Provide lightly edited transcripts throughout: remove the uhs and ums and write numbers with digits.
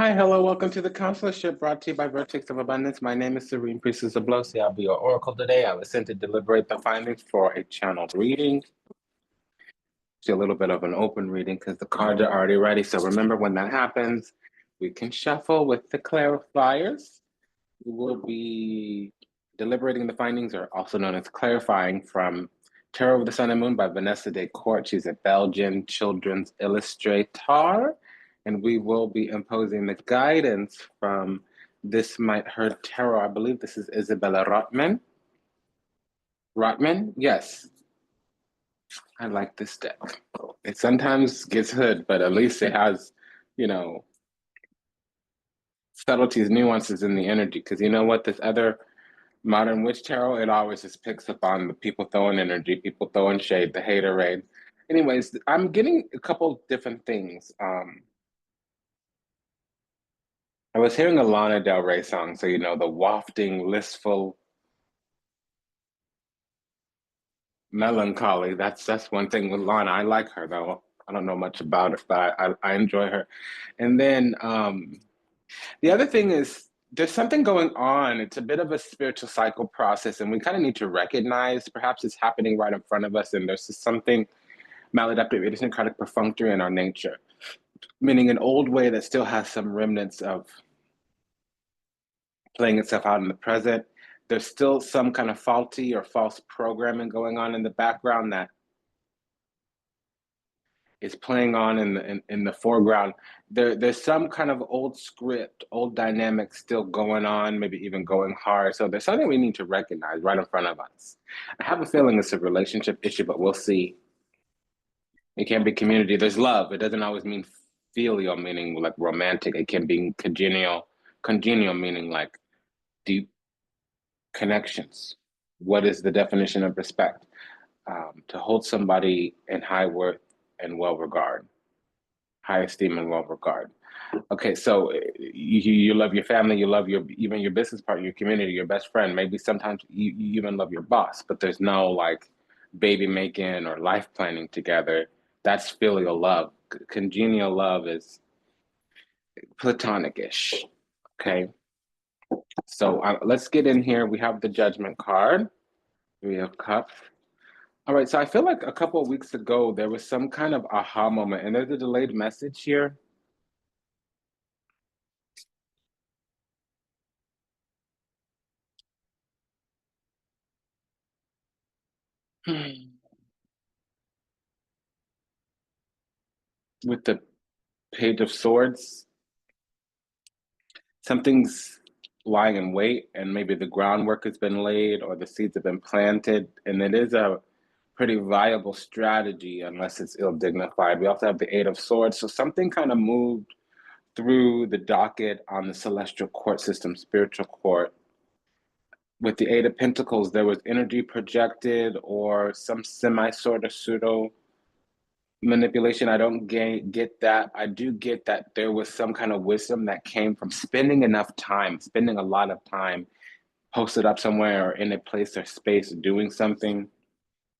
Hi, hello, welcome to the Consularship brought to you by Vertex of Abundance. My name is Serene Priestess Abossi. I'll be your oracle today. I was sent to deliberate the findings for a channeled reading. It's a little bit of an open reading because the cards are already ready. So remember, when that happens, we can shuffle with the clarifiers. We will be deliberating the findings, or also known as clarifying, from Tarot of the Sun and Moon by Vanessa de Court. She's a Belgian children's illustrator. And we will be imposing the guidance from This Might Hurt Tarot. I believe this is Isabella Rotman. Rotman? Yes. I like this deck. It sometimes gets hood, but at least it has, subtleties, nuances in the energy. Because you know what? This other Modern Witch Tarot, it always just picks up on the people throwing energy, people throwing shade, the haterade. Anyways, I'm getting a couple different things. I was hearing a Lana Del Rey song, so the wafting, listful melancholy. That's one thing with Lana. I like her though. I don't know much about it, but I enjoy her. And then the other thing is there's something going on. It's a bit of a spiritual cycle process, and we kind of need to recognize perhaps it's happening right in front of us, and there's just something maladaptive, idiosyncratic, perfunctory in our nature, meaning an old way that still has some remnants of playing itself out in the present. There's still some kind of faulty or false programming going on in the background that is playing on in the foreground. There's some kind of old script, old dynamic still going on, maybe even going hard. So there's something we need to recognize right in front of us. I have a feeling it's a relationship issue, but we'll see. It can be community. There's love. It doesn't always mean filial, meaning like romantic. It can be congenial, meaning like deep connections. What is the definition of respect? To hold somebody in high worth and well regard, high esteem and well regard. Okay, so you love your family, you love even your business partner, your community, your best friend. Maybe sometimes you even love your boss, but there's no like baby making or life planning together. That's filial love. Congenial love is platonic-ish. Okay, so let's get in here. We have the Judgment card. We have Cups. All right, so I feel like a couple of weeks ago, there was some kind of aha moment, and there's a delayed message here. With the Page of Swords, something's lying in wait, and maybe the groundwork has been laid or the seeds have been planted, and it is a pretty viable strategy unless it's ill-dignified. We also have the Eight of Swords, so something kind of moved through the docket on the celestial court system, spiritual court. With the Eight of Pentacles, there was energy projected or some semi sort of pseudo manipulation. I don't get that. I do get that there was some kind of wisdom that came from spending enough time, spending a lot of time posted up somewhere or in a place or space doing something.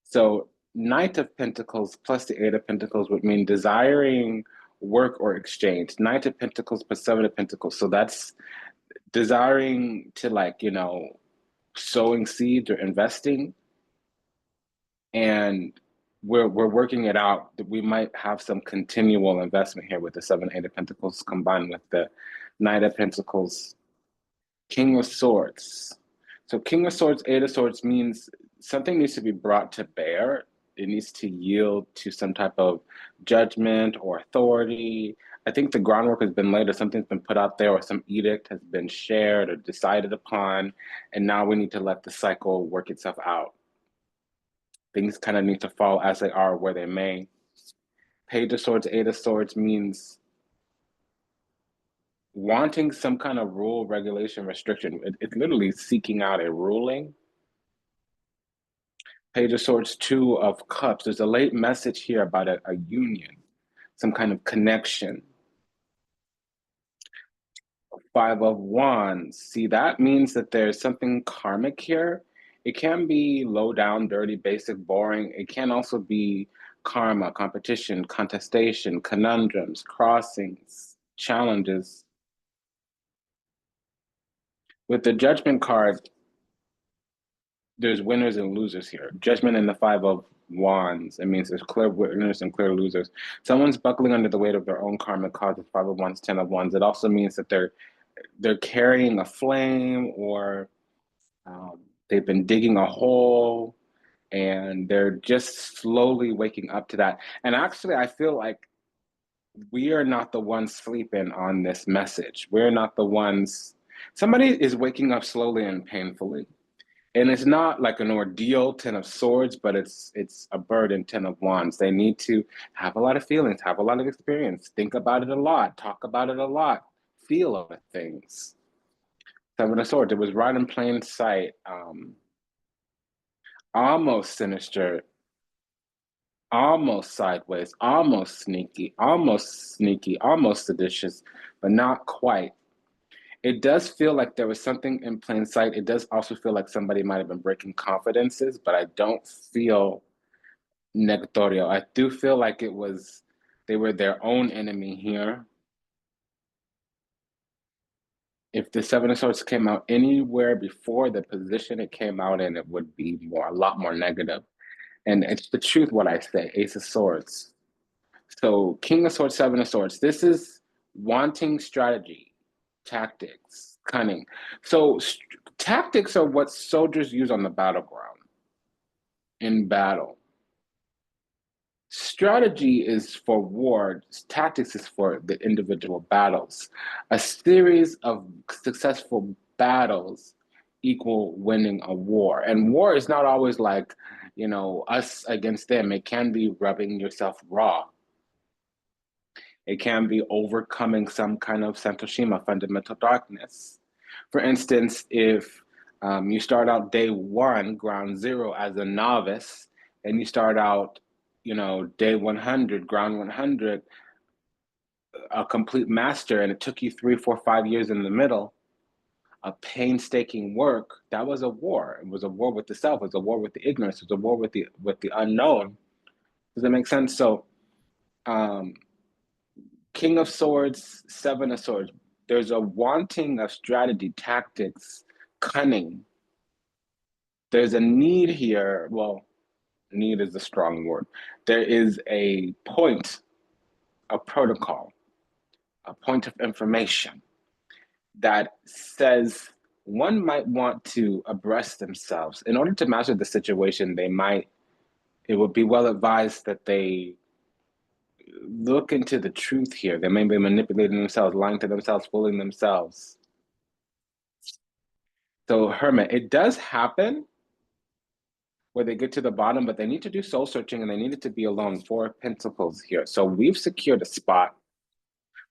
So Knight of Pentacles plus the Eight of Pentacles would mean desiring work or exchange. Knight of Pentacles plus Seven of Pentacles. So that's desiring to sowing seeds or investing. And we're working it out that we might have some continual investment here with the Seven, Eight of Pentacles combined with the Knight of Pentacles, King of Swords. So King of Swords, Eight of Swords means something needs to be brought to bear. It needs to yield to some type of judgment or authority. I think the groundwork has been laid, or something's been put out there, or some edict has been shared or decided upon, and now we need to let the cycle work itself out. Things kind of need to fall as they are where they may. Page of Swords, Eight of Swords means wanting some kind of rule, regulation, restriction. It's literally seeking out a ruling. Page of Swords, Two of Cups. There's a late message here about a union, some kind of connection. Five of Wands. See, that means that there's something karmic here. It can be low down, dirty, basic, boring. It can also be karma, competition, contestation, conundrums, crossings, challenges. With the Judgment card, there's winners and losers here. Judgment in the Five of Wands. It means there's clear winners and clear losers. Someone's buckling under the weight of their own karmic cause with Five of Wands, Ten of Wands. It also means that they're carrying a flame, or they've been digging a hole, and they're just slowly waking up to that. And actually, I feel like we are not the ones sleeping on this message. We're not the ones. Somebody is waking up slowly and painfully. And it's not like an ordeal, Ten of Swords, but it's a burden, Ten of Wands. They need to have a lot of feelings, have a lot of experience, think about it a lot, talk about it a lot, feel other things. Seven of Swords, it was right in plain sight, almost sinister, almost sideways, almost sneaky, almost seditious, but not quite. It does feel like there was something in plain sight. It does also feel like somebody might have been breaking confidences, but I don't feel negatorio. I do feel like they were their own enemy here. If the Seven of Swords came out anywhere before the position it came out in, it would be a lot more negative. And it's the truth what I say, Ace of Swords. So King of Swords, Seven of Swords. This is wanting strategy, tactics, cunning. So tactics are what soldiers use on the battleground in battle. Strategy is for war, tactics is for the individual battles. A series of successful battles equal winning a war. And war is not always like, us against them. It can be rubbing yourself raw. It can be overcoming some kind of Santoshima, fundamental darkness. For instance, if you start out day one, ground zero, as a novice, and you start out, day 100, ground 100, a complete master, and it took you 3, 4, 5 years in the middle, a painstaking work, that was a war. It was a war with the self. It was a war with the ignorance. It was a war with the unknown. Does that make sense? So, King of Swords, Seven of Swords. There's a wanting of strategy, tactics, cunning. There's a need here. Well, need is a strong word. There is a point, a protocol, a point of information that says one might want to abreast themselves. In order to master the situation, it would be well advised that they look into the truth here. They may be manipulating themselves, lying to themselves, fooling themselves. So, Hermit, it does happen where they get to the bottom, but they need to do soul searching and they need it to be alone. Four of Pentacles here. So we've secured a spot.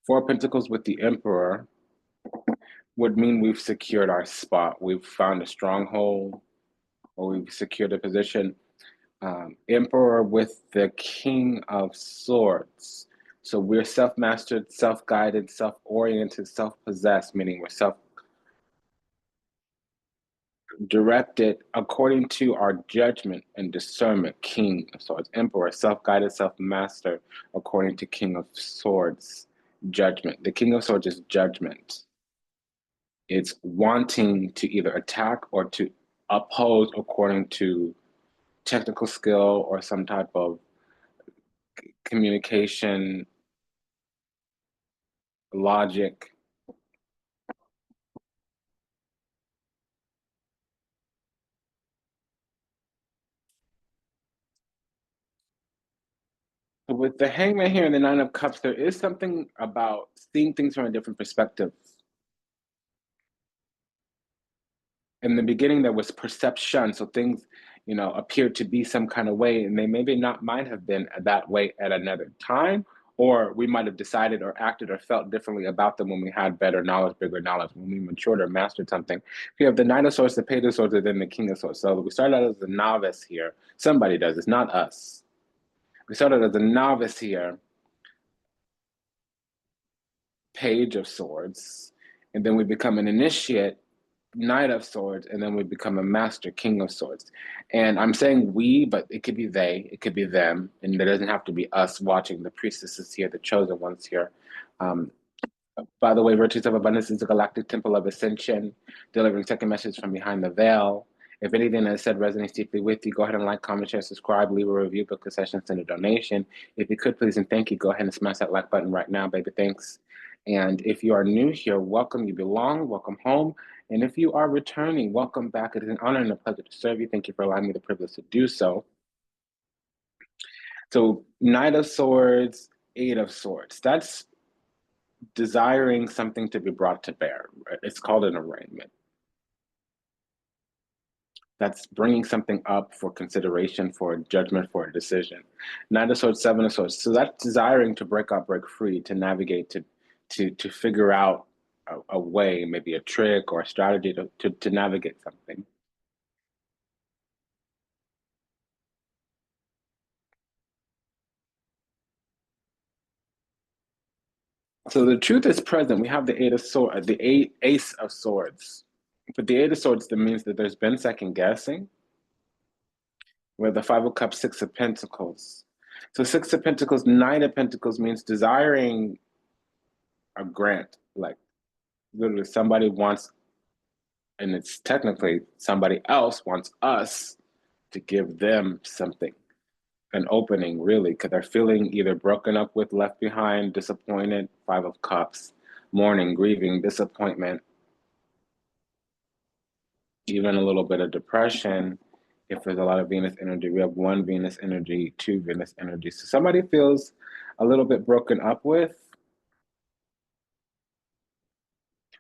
Four of Pentacles with the Emperor would mean we've secured our spot. We've found a stronghold, or we've secured a position. Emperor with the King of Swords. So we're self-mastered, self-guided, self-oriented, self-possessed, meaning we're self-directed according to our judgment and discernment. King of Swords, Emperor, self-guided, self-mastered according to King of Swords, judgment. The King of Swords is judgment. It's wanting to either attack or to oppose according to technical skill or some type of communication, logic. With the Hangman here and the Nine of Cups, there is something about seeing things from a different perspective. In the beginning, there was perception, so things, appeared to be some kind of way, and they maybe not might have been that way at another time, or we might have decided or acted or felt differently about them when we had better knowledge, bigger knowledge, when we matured or mastered something. We have the Nine of Swords, the Page of Swords, and then the King of Swords. So we started out as a novice here. Somebody does, it's not us. We started as a novice here, Page of Swords, and then we become an initiate, Knight of Swords, and then we become a master, King of Swords. And I'm saying we, but it could be they, it could be them, and it doesn't have to be us watching the priestesses here, the chosen ones here. By the way, Virtues of Abundance is a galactic temple of ascension, delivering second message from behind the veil. If anything that is said resonates deeply with you, go ahead and like, comment, share, subscribe, leave a review, book a session, send a donation. If you could, please and thank you, go ahead and smash that like button right now, baby. Thanks. And if you are new here, welcome. You belong. Welcome home. And if you are returning, welcome back. It is an honor and a pleasure to serve you. Thank you for allowing me the privilege to do so. So, Knight of Swords, Eight of Swords. That's desiring something to be brought to bear. It's called an arraignment. That's bringing something up for consideration, for a judgment, for a decision. Nine of Swords, Seven of Swords. So that's desiring to break out, break free, to navigate, to figure out a way, maybe a trick or a strategy to navigate something. So the truth is present. We have the Eight of Swords, the Ace of Swords. But the Eight of Swords, that means that there's been second guessing. Where the Five of Cups, Six of Pentacles. So Six of Pentacles, Nine of Pentacles means desiring a grant. Like literally somebody wants, and it's technically somebody else wants us to give them something, an opening really, because they're feeling either broken up with, left behind, disappointed, Five of Cups, mourning, grieving, disappointment, even a little bit of depression. If there's a lot of Venus energy, we have one Venus energy, two Venus energy. So somebody feels a little bit broken up with.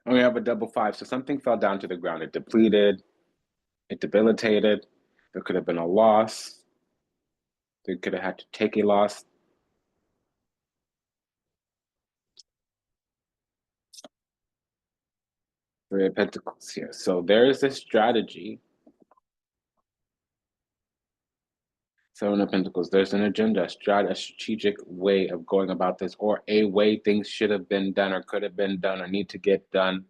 And we have a double five. So something fell down to the ground. It depleted, it debilitated. There could have been a loss. They could have had to take a loss. Three of Pentacles here. So there is this strategy. Seven of Pentacles. There's an agenda, a strategic way of going about this, or a way things should have been done, or could have been done, or need to get done.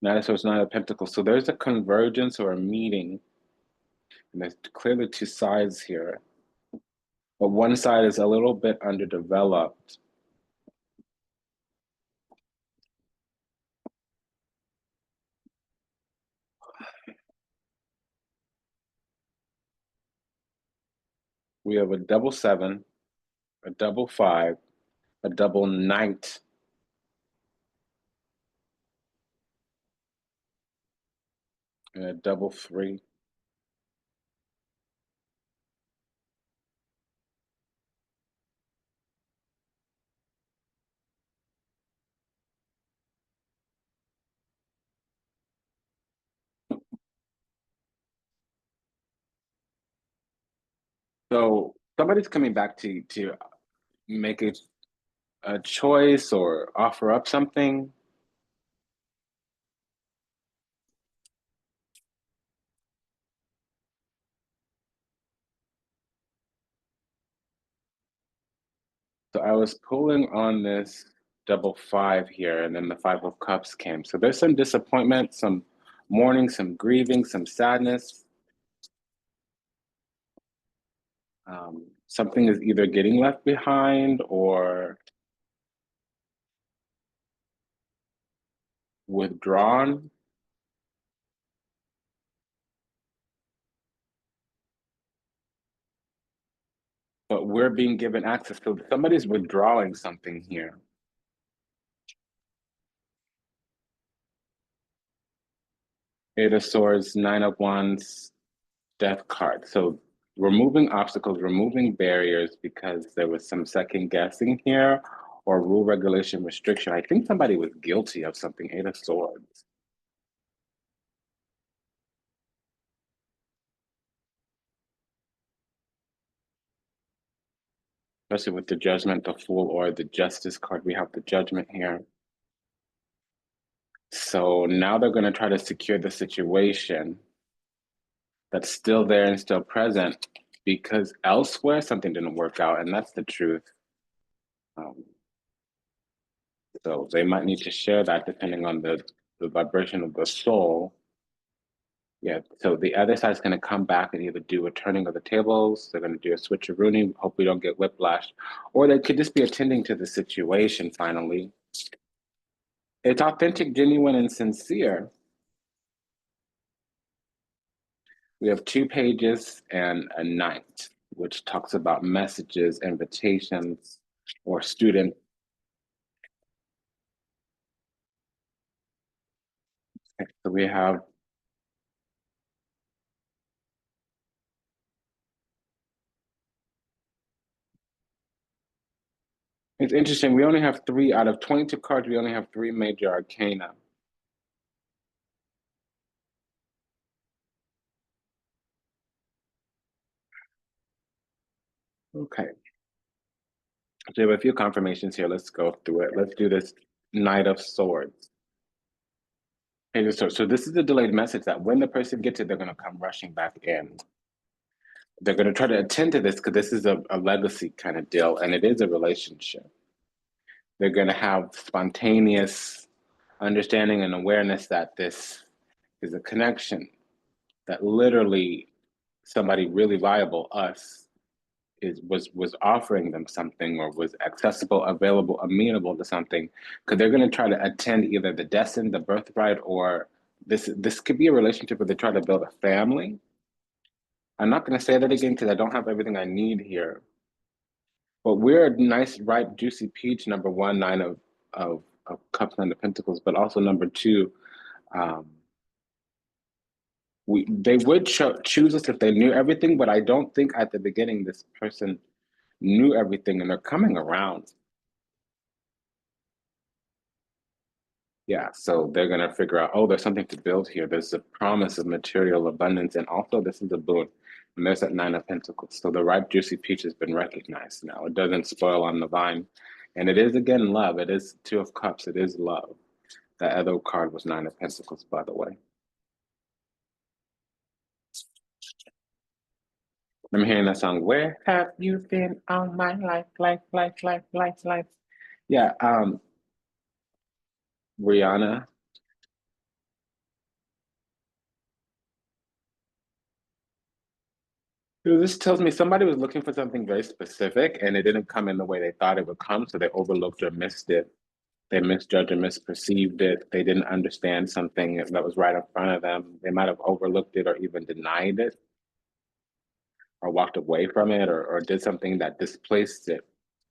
Nine of Swords, Nine of Pentacles. So there's a convergence or a meeting. And there's clearly two sides here. But one side is a little bit underdeveloped. We have a double seven, a double five, a double knight, and a double three. So somebody's coming back to make a choice or offer up something. So I was pulling on this double five here, and then the Five of Cups came. So there's some disappointment, some mourning, some grieving, some sadness. Something is either getting left behind or withdrawn. But we're being given access. So somebody's withdrawing something here. Eight of Swords, Nine of Wands, Death card. So removing obstacles, removing barriers because there was some second guessing here or rule, regulation, restriction. I think somebody was guilty of something. Eight of Swords. Especially with the Judgment, the Fool, or the Justice card. We have the Judgment here. So now they're going to try to secure the situation that's still there and still present because elsewhere something didn't work out, and that's the truth. So they might need to share that depending on the vibration of the soul. Yeah, so the other side's going to come back and either do a turning of the tables, they're going to do a switcheroonie, hope we don't get whiplash, or they could just be attending to the situation finally. It's authentic, genuine, and sincere. We have 2 pages and a knight, which talks about messages, invitations, or student. So we have, it's interesting, we only have 3 out of 22 cards, we only have 3 major arcana. Okay. So we have a few confirmations here. Let's go through it. Let's do this Knight of Swords. Okay, so this is a delayed message that when the person gets it, they're going to come rushing back in. They're going to try to attend to this because this is a legacy kind of deal, and it is a relationship. They're going to have spontaneous understanding and awareness that this is a connection, that literally somebody really viable, us, was offering them something or was accessible, available, amenable to something, because they're going to try to attend either the destined, the birthright, or this could be a relationship where they try to build a family. I'm not going to say that again because I don't have everything I need here. But we're a nice, ripe, juicy peach, number 1, 9 of cups, 9 of pentacles, but also number 2, they would choose us if they knew everything, but I don't think at the beginning this person knew everything, and they're coming around. Yeah, so they're going to figure out, oh, there's something to build here. There's a promise of material abundance, and also this is a boon. And there's that 9 of pentacles. So the ripe, juicy peach has been recognized now. It doesn't spoil on the vine. And it is, again, love. It is 2 of cups. It is love. That other card was 9 of pentacles, by the way. I'm hearing that song, where have you been all my life, life? Yeah, Rihanna. This tells me somebody was looking for something very specific and it didn't come in the way they thought it would come, so they overlooked or missed it. They misjudged or misperceived it. They didn't understand something that was right in front of them. They might have overlooked it or even denied it or walked away from it or did something that displaced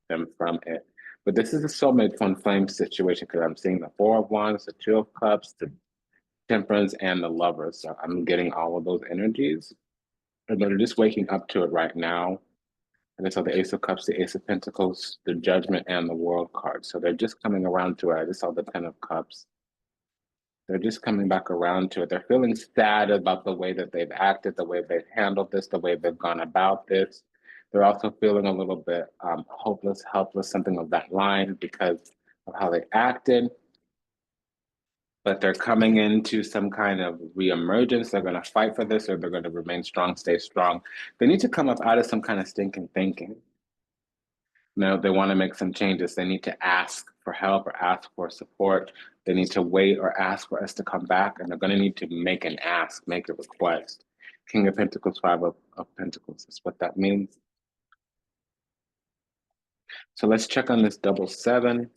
them from it. But this is a soulmate twin flame situation because I'm seeing the 4 of Wands, the 2 of Cups, the Temperance, and the Lovers. So I'm getting all of those energies. And they're just waking up to it right now. And I saw the Ace of Cups, the Ace of Pentacles, the Judgment, and the World card. So they're just coming around to it. I just saw the 10 of Cups. They're just coming back around to it. They're feeling sad about the way that they've acted, the way they've handled this, the way they've gone about this. They're also feeling a little bit hopeless, helpless, something of that line because of how they acted. But they're coming into some kind of reemergence. They're going to fight for this, or they're going to remain strong, stay strong. They need to come up out of some kind of stinking thinking. No, they want to make some changes. They need to ask for help or ask for support. They need to wait or ask for us to come back, and they're going to need to make an ask, make a request. King of Pentacles, 5 of Pentacles is what that means. So let's check on this double 7.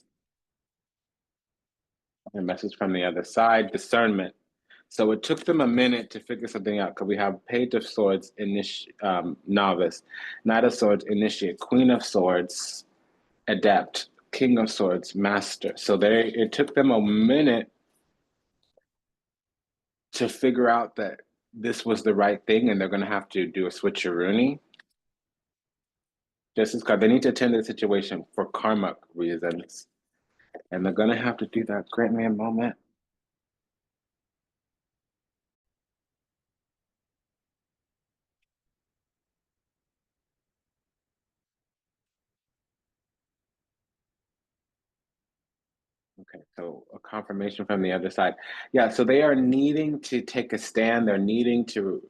A message from the other side, discernment. So it took them a minute to figure something out because we have Page of Swords, novice, Knight of Swords, initiate, Queen of Swords, adept, King of Swords, master. So it took them a minute to figure out that this was the right thing, and they're going to have to do a switcheroonie. Justice card, they need to attend to the situation for karmic reasons, and they're going to have to do that. Grant me a moment. Okay, so a confirmation from the other side. Yeah, so they are needing to take a stand. They're needing to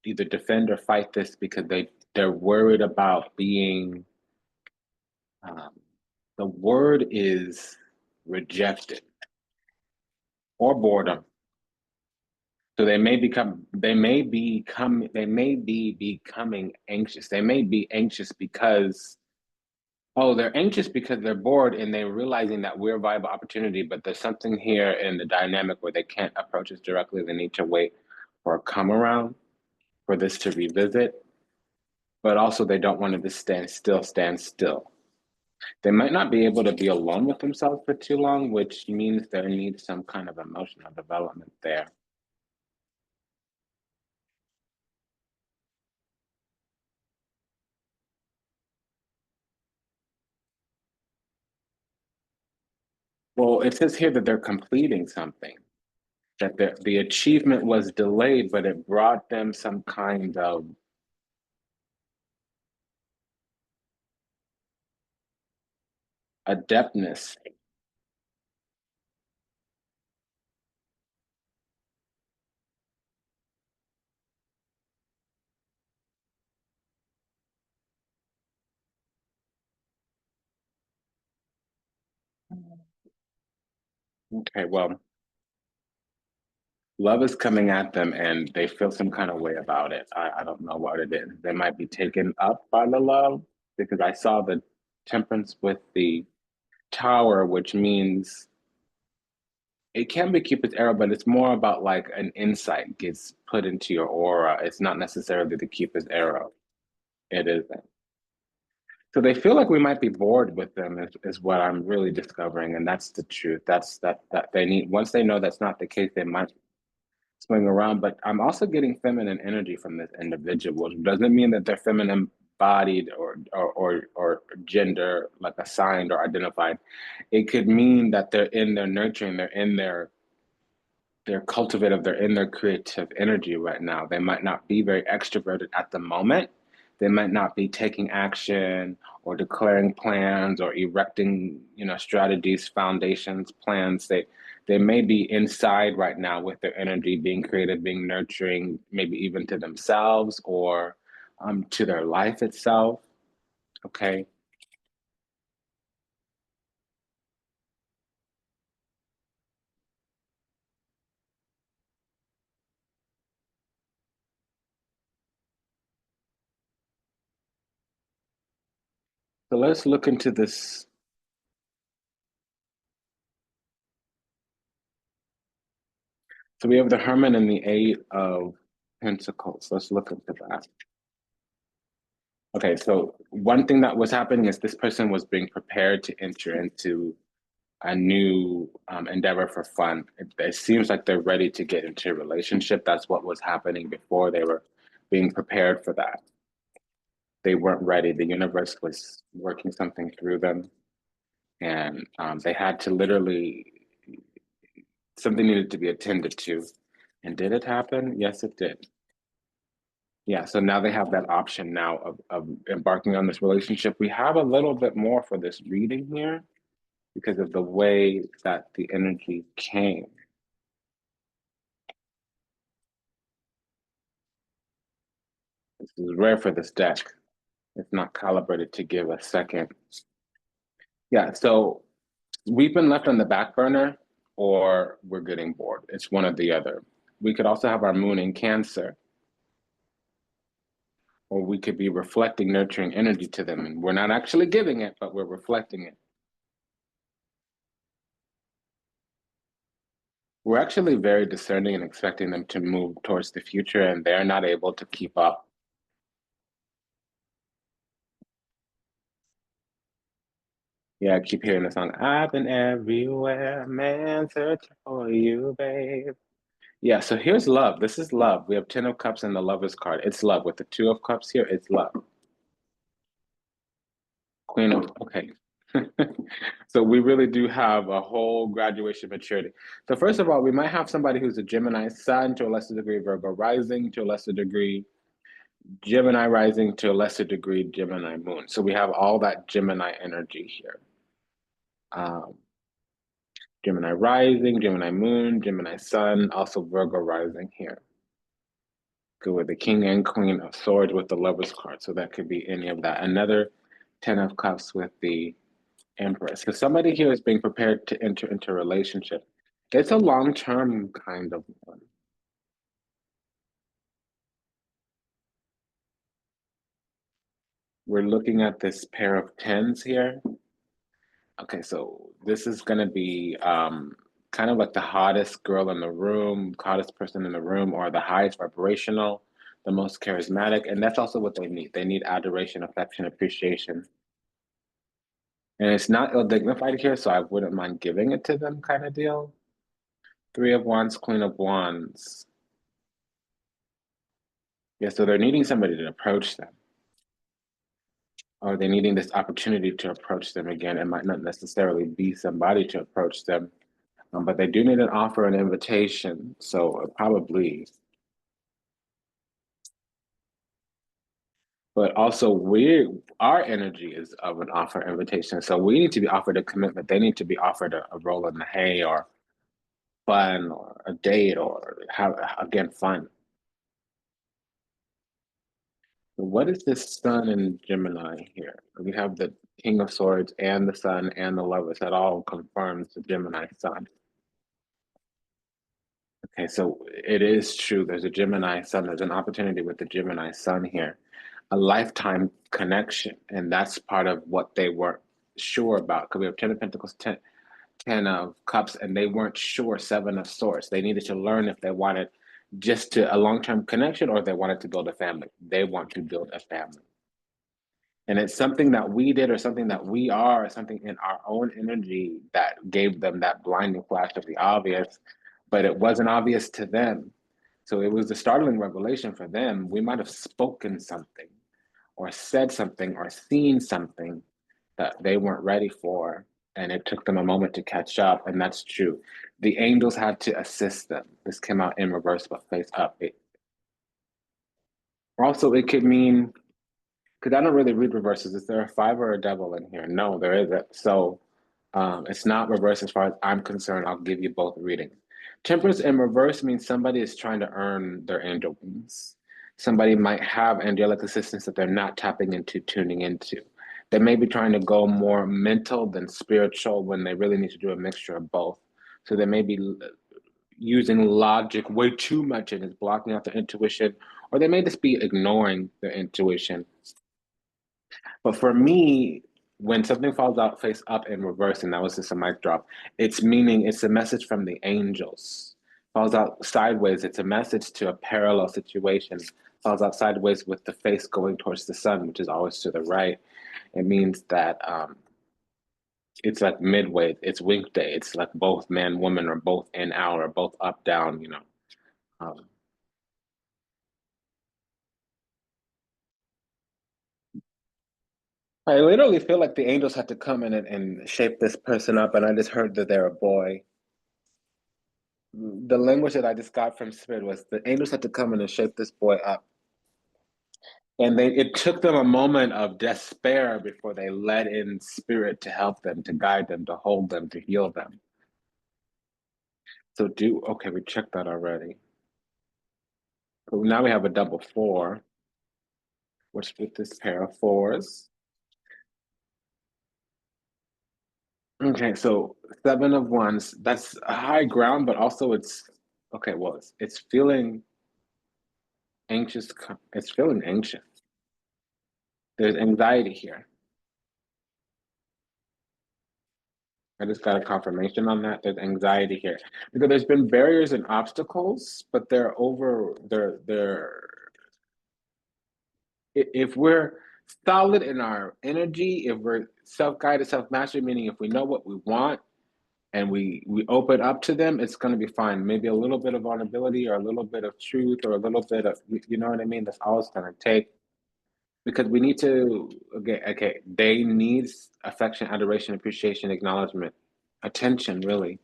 either defend or fight this because they're worried about being, the word is rejected or boredom. So they may be becoming anxious. They may be anxious because, oh, they're anxious because they're bored and they're realizing that we're a viable opportunity, but there's something here in the dynamic where they can't approach us directly. They need to wait for a come around for this to revisit, but also they don't want to just stand still. They might not be able to be alone with themselves for too long, which means there needs some kind of emotional development there. Well, it says here that they're completing something, that the achievement was delayed, but it brought them some kind of adeptness. Okay, well, love is coming at them and they feel some kind of way about it. I don't know what it is. They might be taken up by the love because I saw the temperance with the tower, which means it can be Cupid's arrow, but it's more about like an insight gets put into your aura. It's not necessarily the Cupid's arrow. It isn't. So they feel like we might be bored with them is what I'm really discovering, and that's the truth. That they need once they know that's not the case, they might swing around. But I'm also getting feminine energy from this individual, which doesn't mean that they're feminine bodied or gender like assigned or identified. It could mean that they're in their nurturing, they're in their cultivative, they're in their creative energy right now. They might not be very extroverted at the moment. They might not be taking action or declaring plans or erecting, strategies, foundations, plans. They may be inside right now with their energy, being creative, being nurturing, maybe even to themselves or to their life itself. Okay. So let's look into this. So we have the Hermit and the Eight of Pentacles. Let's look into that. Okay, so one thing that was happening is this person was being prepared to enter into a new endeavor for fun. It seems like they're ready to get into a relationship. That's what was happening before. They were being prepared for that. They weren't ready. The universe was working something through them, and they had to literally, something needed to be attended to. And did it happen? Yes, it did. Yeah, so now they have that option now of embarking on this relationship. We have a little bit more for this reading here because of the way that the energy came. This is rare for this deck. It's not calibrated to give a second. Yeah, so we've been left on the back burner or we're getting bored. It's one or the other. We could also have our moon in Cancer, or we could be reflecting nurturing energy to them. And we're not actually giving it, but we're reflecting it. We're actually very discerning and expecting them to move towards the future, and they're not able to keep up. Yeah, I keep hearing the song, I've been everywhere, man, searching for you, babe. Yeah, so here's love. This is love. We have 10 of Cups and the Lover's card. It's love. With the Two of Cups here, it's love. Queen of, okay. So we really do have a whole graduation maturity. So first of all, we might have somebody who's a Gemini Sun, to a lesser degree Virgo rising, to a lesser degree Gemini rising, to a lesser degree Gemini moon. So we have all that Gemini energy here. Um, Gemini rising, Gemini moon, Gemini sun, also Virgo rising here. Good with the King and Queen of Swords with the Lover's card. So that could be any of that. Another 10 of Cups with the Empress. So somebody here is being prepared to enter into a relationship. It's a long-term kind of one. we're looking at this pair of tens here. Okay, so this is gonna be kind of like the hottest girl in the room, hottest person in the room, or the highest vibrational, the most charismatic, and that's also what they need. They need adoration, affection, appreciation. And it's not ill-dignified here, so I wouldn't mind giving it to them kind of deal. Three of Wands, Queen of Wands. Yeah, so they're needing somebody to approach them. Or they're needing this opportunity to approach them again. It might not necessarily be somebody to approach them, but they do need an offer, an invitation. So probably. But also our energy is of an offer invitation. So we need to be offered a commitment. They need to be offered a roll in the hay or fun or a date or have, again, fun. So what is this sun in Gemini here? We have the King of Swords and the Sun and the Lovers. That all confirms the Gemini sun. Okay, so it is true. There's a Gemini sun. There's an opportunity with the Gemini sun here, a lifetime connection. And that's part of what they weren't sure about. Because we have 10 of Pentacles, 10 of Cups, and they weren't sure, 7 of Swords. They needed to learn if they wanted just a long-term connection or if they wanted to build a family. They want to build a family. And it's something that we did or something that we are, something in our own energy that gave them that blinding flash of the obvious, but it wasn't obvious to them. So it was a startling revelation for them. We might have spoken something or said something or seen something that they weren't ready for. And it took them a moment to catch up. And that's true. The angels had to assist them. This came out in reverse, but face up. Also, it could mean, because I don't really read reverses. Is there a 5 or a devil in here? No, there isn't. So it's not reverse as far as I'm concerned. I'll give you both readings. Temperance in reverse means somebody is trying to earn their angel wings. Somebody might have angelic assistance that they're not tapping into, tuning into. They may be trying to go more mental than spiritual when they really need to do a mixture of both. So they may be using logic way too much and is blocking out their intuition, or they may just be ignoring their intuition. But for me, when something falls out face up in reverse, and that was just a mic drop, it's meaning it's a message from the angels. Falls out sideways, it's a message to a parallel situation. Falls out sideways with the face going towards the sun, which is always to the right. It means that it's like midway, it's wink day. It's like both man, woman, or both in, out, or both up, down, you know. Um, I literally feel like the angels had to come in and shape this person up, and I just heard that they're a boy. The language that I just got from Spirit was the angels had to come in and shape this boy up. And it took them a moment of despair before they let in Spirit to help them, to guide them, to hold them, to heal them. So okay, we checked that already. But now we have a double 4, which with this pair of 4s. Okay, so 7 of Wands, that's a high ground, but also okay, well, it's feeling anxious. It's feeling anxious. There's anxiety here. I just got a confirmation on that. There's anxiety here because there's been barriers and obstacles, but they're if we're solid in our energy, if we're self-guided, self-mastery, meaning if we know what we want and we open up to them, it's going to be fine. Maybe a little bit of vulnerability or a little bit of truth or a little bit of, you know what I mean? That's all it's going to take. Because we need to, okay, they need affection, adoration, appreciation, acknowledgement, attention, really.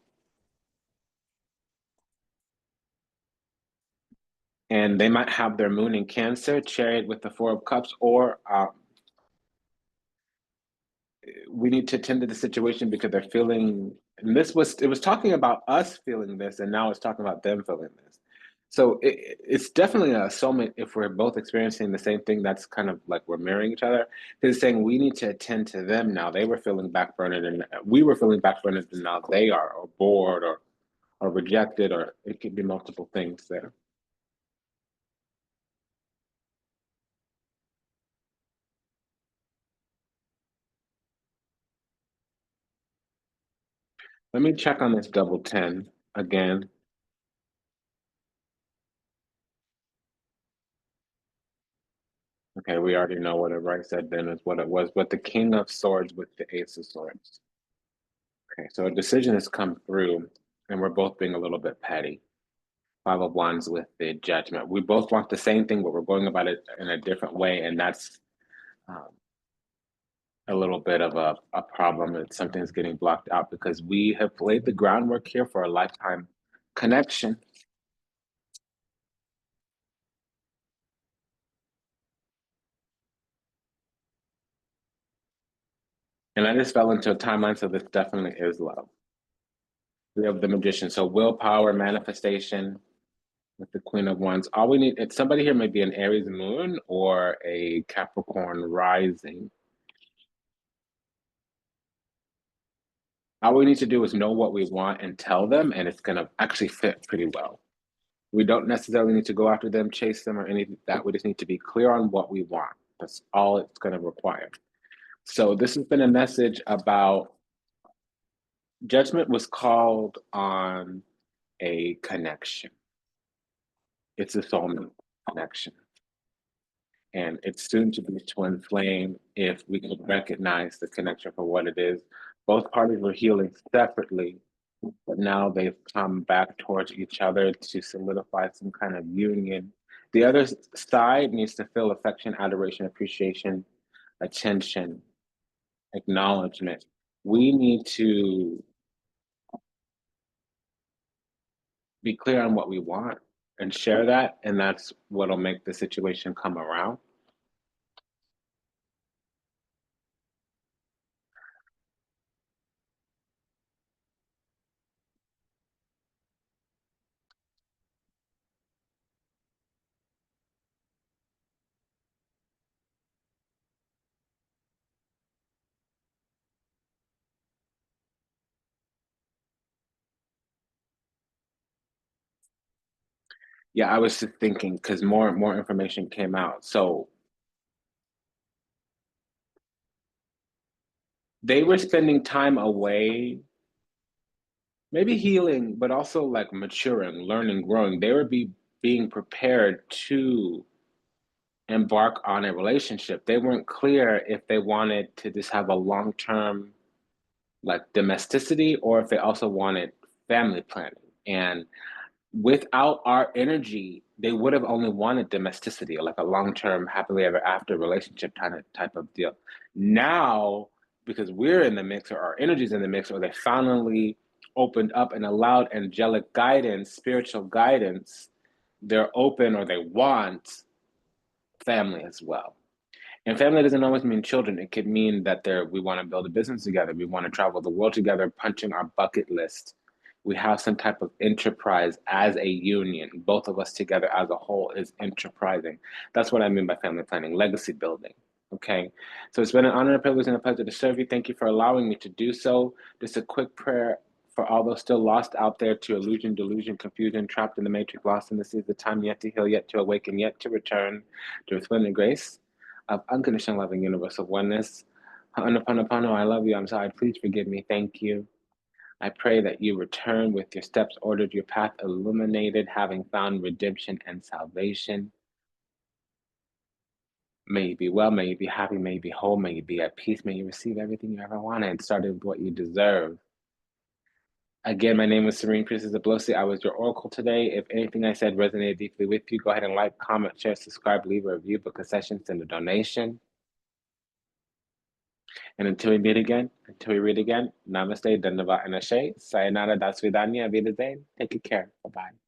And they might have their moon in Cancer, chariot with the 4 of Cups, or we need to attend to the situation because they're feeling, and it was talking about us feeling this, and now it's talking about them feeling this. So it's definitely a soulmate if we're both experiencing the same thing. That's kind of like we're mirroring each other. Because it's saying we need to attend to them now. They were feeling backburnered, and we were feeling backburnered, and now they are, or bored, or rejected, or it could be multiple things there. Let me check on this double 10 again. Okay, we already know what it right said then is what it was, but the King of Swords with the Ace of Swords. Okay, so a decision has come through, and we're both being a little bit petty. Five of Wands with the Judgment. We both want the same thing, but we're going about it in a different way, and that's um, a little bit of a problem that something's getting blocked out because we have laid the groundwork here for a lifetime connection. And I just fell into a timeline, so this definitely is love. We have the Magician, so willpower, manifestation with the Queen of Wands. All we need, it's somebody here may be an Aries moon or a Capricorn rising. All we need to do is know what we want and tell them, and it's going to actually fit pretty well. We don't necessarily need to go after them, chase them, or anything like that. We just need to be clear on what we want. That's all it's going to require. So this has been a message about judgment was called on a connection. It's a soulmate connection. And it's soon to be twin flame if we can recognize the connection for what it is. Both parties were healing separately, but now they've come back towards each other to solidify some kind of union. The other side needs to feel affection, adoration, appreciation, attention, acknowledgement. We need to be clear on what we want and share that, and that's what'll make the situation come around. Yeah, I was just thinking because more information came out. So they were spending time away, maybe healing, but also like maturing, learning, growing. They were being prepared to embark on a relationship. They weren't clear if they wanted to just have a long-term like domesticity or if they also wanted family planning. And without our energy, they would have only wanted domesticity or like a long-term happily ever after relationship type of deal. Now, because we're in the mix or our energy's in the mix, or they finally opened up and allowed angelic guidance, spiritual guidance, they're open or they want family as well. And family doesn't always mean children. It could mean that we want to build a business together. We want to travel the world together, punching our bucket list. We have some type of enterprise as a union. Both of us together as a whole is enterprising. That's what I mean by family planning, legacy building. Okay. So it's been an honor, a privilege, and a pleasure to serve you. Thank you for allowing me to do so. Just a quick prayer for all those still lost out there to illusion, delusion, confusion, trapped in the matrix, lost in the sea, the time yet to heal, yet to awaken, yet to return to resplendent grace of unconditional love and universal oneness. Ho'oponopono, I love you. I'm sorry. Please forgive me. Thank you. I pray that you return with your steps ordered, your path illuminated, having found redemption and salvation. May you be well, may you be happy, may you be whole, may you be at peace, may you receive everything you ever wanted and started with what you deserve. Again, my name is Serene Priestess Abossi. I was your oracle today. If anything I said resonated deeply with you, go ahead and like, comment, share, subscribe, leave a review, book a session, send a donation. And until we meet again, until we read again, namaste, dandavat, and ashe, sayonara, dasvidanya, vidazane. Take good care. Bye-bye.